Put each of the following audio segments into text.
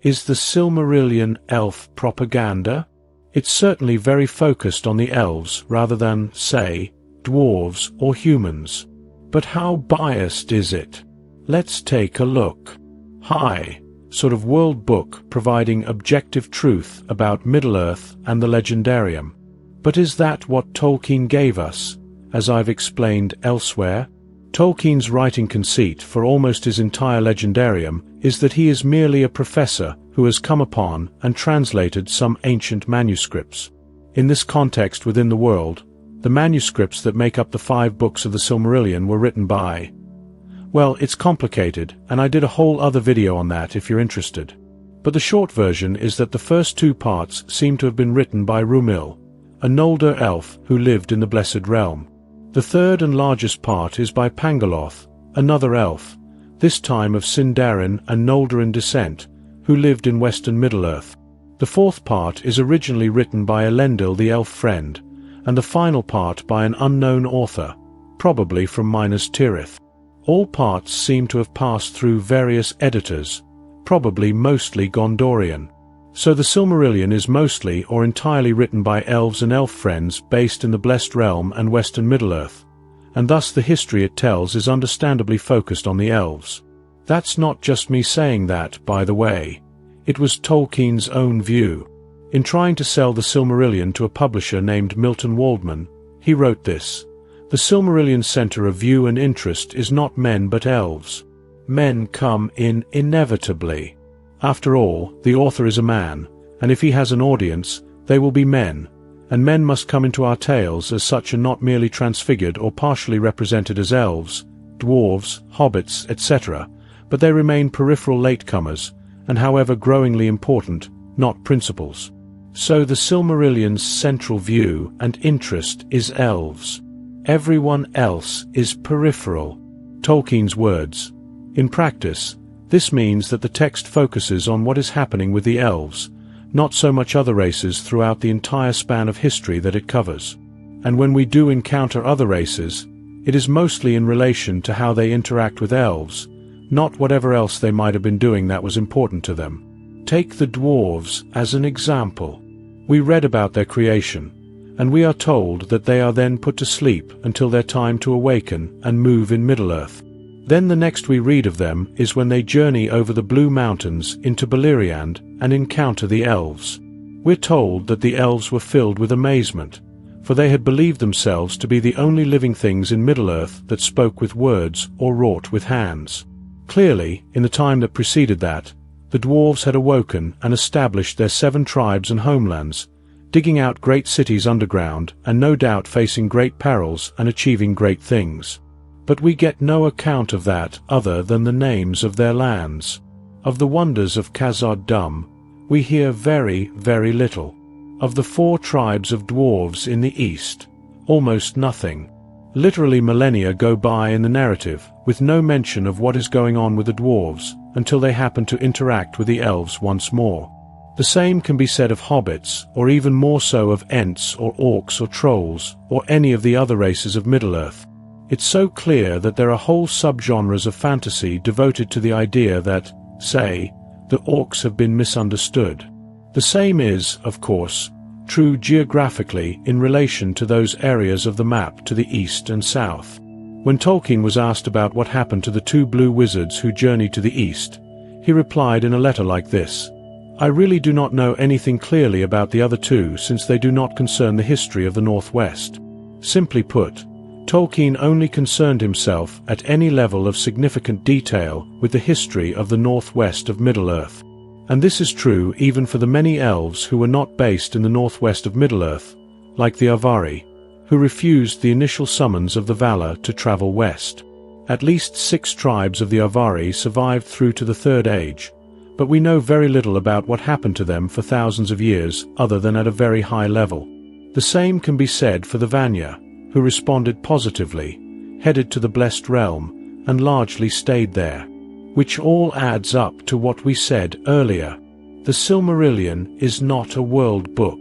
Is the Silmarillion elf propaganda? It's certainly very focused on the elves rather than, say, dwarves or humans. But how biased is it? Let's take a look. Hi, sort of world book providing objective truth about Middle-earth and the Legendarium. But is that what Tolkien gave us, as I've explained elsewhere? Tolkien's writing conceit for almost his entire Legendarium is that he is merely a professor who has come upon and translated some ancient manuscripts. In this context within the world, the manuscripts that make up the 5 books of the Silmarillion were written by... Well, it's complicated, and I did a whole other video on that if you're interested. But the short version is that the first 2 parts seem to have been written by Rumil, a Noldor elf who lived in the Blessed Realm. The third and largest part is by Pangaloth, another elf, this time of Sindarin and Noldorin descent, who lived in western Middle-earth. The fourth part is originally written by Elendil the elf friend, and the final part by an unknown author, probably from Minas Tirith. All parts seem to have passed through various editors, probably mostly Gondorian. So the Silmarillion is mostly or entirely written by elves and elf friends based in the Blessed Realm and western Middle-earth, and thus the history it tells is understandably focused on the elves. That's not just me saying that, by the way. It was Tolkien's own view. In trying to sell the Silmarillion to a publisher named Milton Waldman, he wrote this: "The Silmarillion's center of view and interest is not men but elves. Men come in inevitably. After all, the author is a man, and if he has an audience, they will be men, and men must come into our tales as such and not merely transfigured or partially represented as elves, dwarves, hobbits, etc., but they remain peripheral latecomers, and however growingly important, not principals. So the Silmarillion's central view and interest is elves. Everyone else is peripheral." Tolkien's words. In practice, this means that the text focuses on what is happening with the elves, not so much other races throughout the entire span of history that it covers. And when we do encounter other races, it is mostly in relation to how they interact with elves, not whatever else they might have been doing that was important to them. Take the dwarves as an example. We read about their creation, and we are told that they are then put to sleep until their time to awaken and move in Middle-earth. Then the next we read of them is when they journey over the Blue Mountains into Beleriand and encounter the elves. We're told that the elves were filled with amazement, for they had believed themselves to be the only living things in Middle-earth that spoke with words or wrought with hands. Clearly, in the time that preceded that, the dwarves had awoken and established their 7 tribes and homelands, digging out great cities underground and no doubt facing great perils and achieving great things. But we get no account of that other than the names of their lands. Of the wonders of Khazad-dûm, we hear very, very little. Of the 4 tribes of dwarves in the east, almost nothing. Literally millennia go by in the narrative, with no mention of what is going on with the dwarves, until they happen to interact with the elves once more. The same can be said of hobbits, or even more so of ents or orcs or trolls, or any of the other races of Middle-earth. It's so clear that there are whole subgenres of fantasy devoted to the idea that, say, the orcs have been misunderstood. The same is, of course, true geographically in relation to those areas of the map to the east and south. When Tolkien was asked about what happened to the 2 blue wizards who journeyed to the east, he replied in a letter like this: "I really do not know anything clearly about the other 2 since they do not concern the history of the Northwest." Simply put, Tolkien only concerned himself at any level of significant detail with the history of the northwest of Middle-earth. And this is true even for the many elves who were not based in the northwest of Middle-earth, like the Avari, who refused the initial summons of the Valar to travel west. At least 6 tribes of the Avari survived through to the Third Age, but we know very little about what happened to them for thousands of years other than at a very high level. The same can be said for the Vanya, who responded positively, headed to the Blessed Realm, and largely stayed there. Which all adds up to what we said earlier. The Silmarillion is not a world book.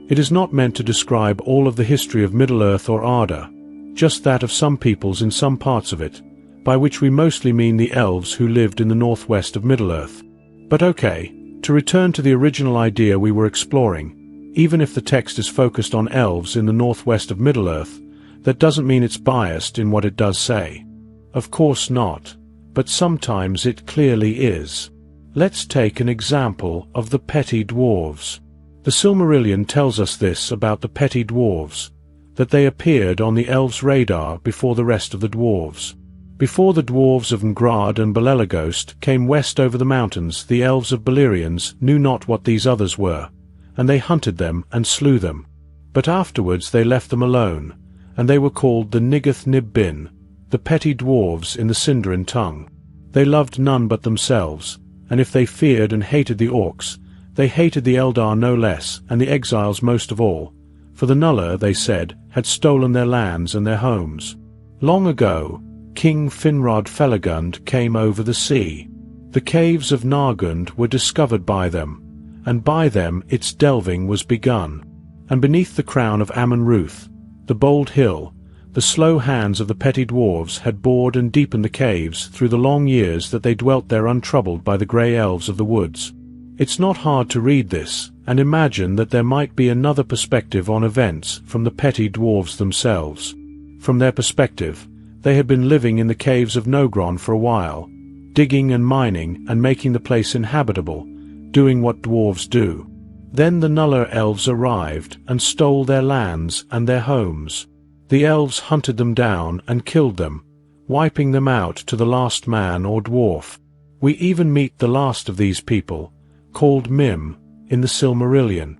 It is not meant to describe all of the history of Middle-earth or Arda, just that of some peoples in some parts of it, by which we mostly mean the elves who lived in the northwest of Middle-earth. But okay, To return to the original idea we were exploring, even if the text is focused on elves in the northwest of Middle-earth, that doesn't mean it's biased in what it does say. Of course not, but sometimes it clearly is. Let's take an example of the petty dwarves. The Silmarillion tells us this about the petty dwarves, that they appeared on the elves' radar before the rest of the dwarves. Before the dwarves of Ngrad and Belelagost came west over the mountains, the elves of Beleriand knew not what these others were, and they hunted them and slew them. But afterwards they left them alone, and they were called the Nigath Nibbin, the petty dwarves in the Sindarin tongue. They loved none but themselves, and if they feared and hated the orcs, they hated the Eldar no less, and the exiles most of all, for the Nuller, they said, had stolen their lands and their homes. Long ago, King Finrod Felagund came over the sea. The caves of Nargund were discovered by them, and by them its delving was begun. And beneath the crown of Amon-Ruth, the bold hill, the slow hands of the petty dwarves had bored and deepened the caves through the long years that they dwelt there untroubled by the grey elves of the woods. It's not hard to read this, and imagine that there might be another perspective on events from the petty dwarves themselves. From their perspective, they had been living in the caves of Nogron for a while, digging and mining and making the place inhabitable, doing what dwarves do. Then the Nuller elves arrived and stole their lands and their homes. The elves hunted them down and killed them, wiping them out to the last man or dwarf. We even meet the last of these people, called Mim, in the Silmarillion.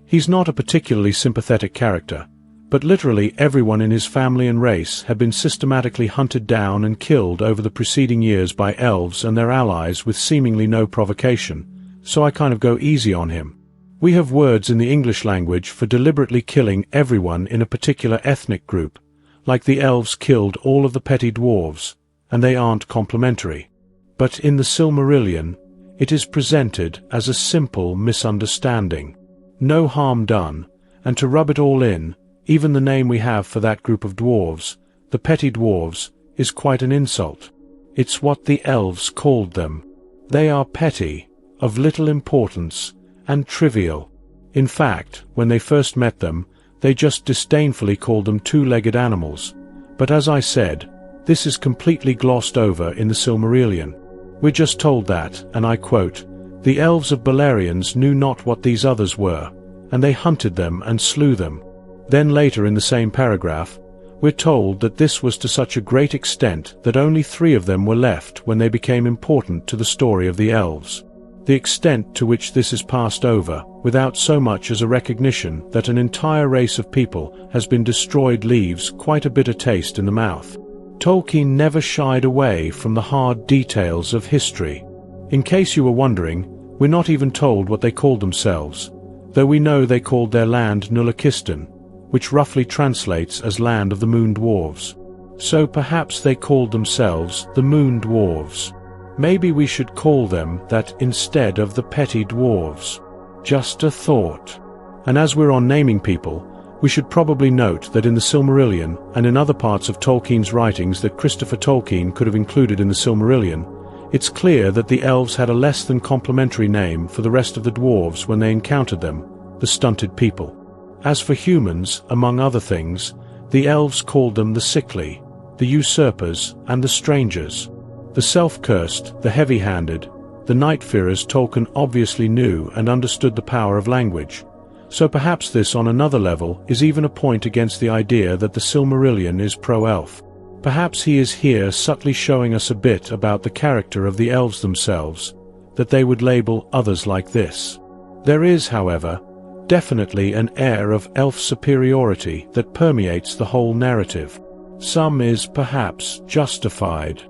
He's not a particularly sympathetic character, but literally everyone in his family and race had been systematically hunted down and killed over the preceding years by elves and their allies with seemingly no provocation, so I kind of go easy on him. We have words in the English language for deliberately killing everyone in a particular ethnic group, like the elves killed all of the petty dwarves, and they aren't complimentary. But in the Silmarillion, it is presented as a simple misunderstanding. No harm done, and to rub it all in, even the name we have for that group of dwarves, the petty dwarves, is quite an insult. It's what the elves called them. They are petty, of little importance, and trivial. In fact, when they first met them, they just disdainfully called them two-legged animals. But as I said, this is completely glossed over in the Silmarillion. We're just told that, and I quote, "The elves of Beleriand knew not what these others were, and they hunted them and slew them." Then later in the same paragraph, we're told that this was to such a great extent that only 3 of them were left when they became important to the story of the elves. The extent to which this is passed over, without so much as a recognition that an entire race of people has been destroyed, leaves quite a bitter taste in the mouth. Tolkien never shied away from the hard details of history. In case you were wondering, we're not even told what they called themselves, though we know they called their land Nullakistan, which roughly translates as Land of the Moon Dwarves. So perhaps they called themselves the Moon Dwarves. Maybe we should call them that instead of the petty dwarves. Just a thought. And as we're on naming people, we should probably note that in the Silmarillion and in other parts of Tolkien's writings that Christopher Tolkien could have included in the Silmarillion, it's clear that the elves had a less than complimentary name for the rest of the dwarves when they encountered them, the stunted people. As for humans, among other things, the elves called them the sickly, the usurpers, and the strangers. The self-cursed, the heavy-handed, the night-fearers Tolkien obviously knew and understood the power of language. So perhaps this on another level is even a point against the idea that the Silmarillion is pro-elf. Perhaps he is here subtly showing us a bit about the character of the elves themselves, that they would label others like this. There is, however, definitely an air of elf superiority that permeates the whole narrative. Some is perhaps justified.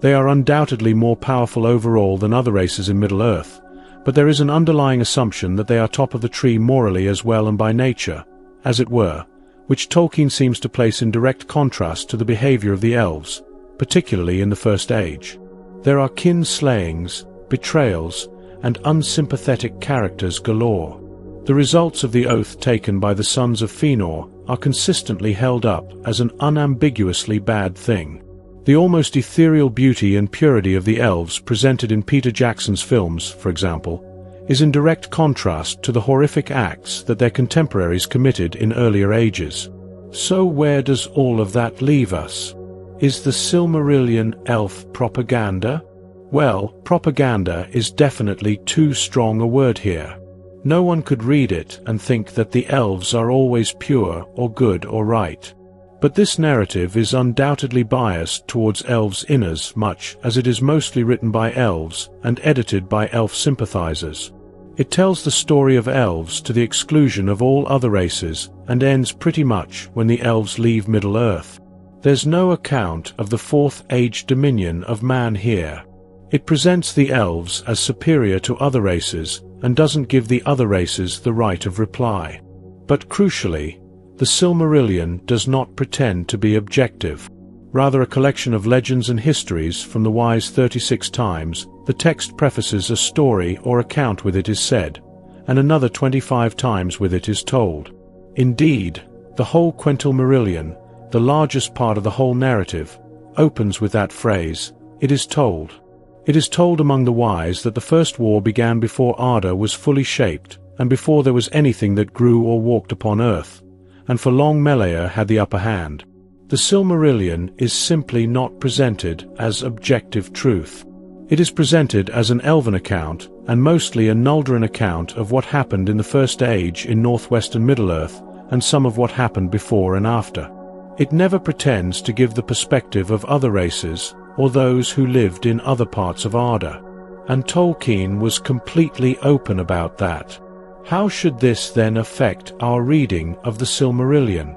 They are undoubtedly more powerful overall than other races in Middle-earth, but there is an underlying assumption that they are top of the tree morally as well and by nature, as it were, which Tolkien seems to place in direct contrast to the behavior of the elves, particularly in the First Age. There are kin-slayings, betrayals, and unsympathetic characters galore. The results of the oath taken by the sons of Fëanor are consistently held up as an unambiguously bad thing. The almost ethereal beauty and purity of the elves presented in Peter Jackson's films, for example, is in direct contrast to the horrific acts that their contemporaries committed in earlier ages. So where does all of that leave us? Is the Silmarillion elf propaganda? Well, propaganda is definitely too strong a word here. No one could read it and think that the elves are always pure or good or right. But this narrative is undoubtedly biased towards elves inasmuch as it is mostly written by elves and edited by elf sympathizers. It tells the story of elves to the exclusion of all other races and ends pretty much when the elves leave Middle-earth. There's no account of the Fourth Age dominion of man here. It presents the elves as superior to other races and doesn't give the other races the right of reply. But crucially, the Silmarillion does not pretend to be objective. Rather a collection of legends and histories from the wise 36 times the text prefaces a story or account with it is said, and another 25 times with it is told. Indeed, the whole Silmarillion, the largest part of the whole narrative, opens with that phrase, "It is told." It is told among the wise that the first war began before Arda was fully shaped, and before there was anything that grew or walked upon earth, and for long Melior had the upper hand. The Silmarillion is simply not presented as objective truth. It is presented as an Elven account, and mostly a Nuldaran account of what happened in the First Age in northwestern Middle-earth, and some of what happened before and after. It never pretends to give the perspective of other races, or those who lived in other parts of Arda. And Tolkien was completely open about that. How should this then affect our reading of the Silmarillion?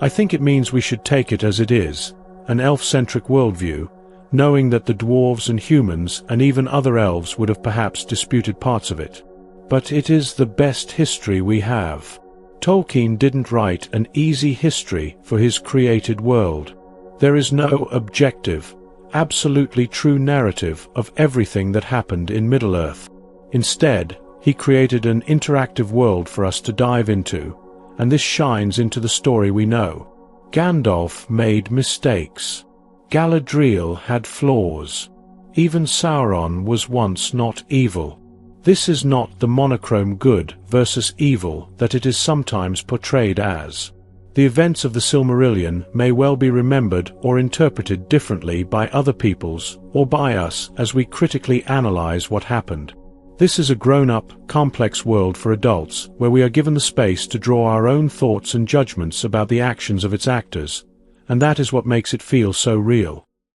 I think it means we should take it as it is, an elf-centric worldview, knowing that the dwarves and humans and even other elves would have perhaps disputed parts of it. But it is the best history we have. Tolkien didn't write an easy history for his created world. There is no objective, absolutely true narrative of everything that happened in Middle-earth. Instead, he created an interactive world for us to dive into, and this shines into the story we know. Gandalf made mistakes. Galadriel had flaws. Even Sauron was once not evil. This is not the monochrome good versus evil that it is sometimes portrayed as. The events of the Silmarillion may well be remembered or interpreted differently by other peoples or by us as we critically analyze what happened. This is a grown-up, complex world for adults where we are given the space to draw our own thoughts and judgments about the actions of its actors, and that is what makes it feel so real.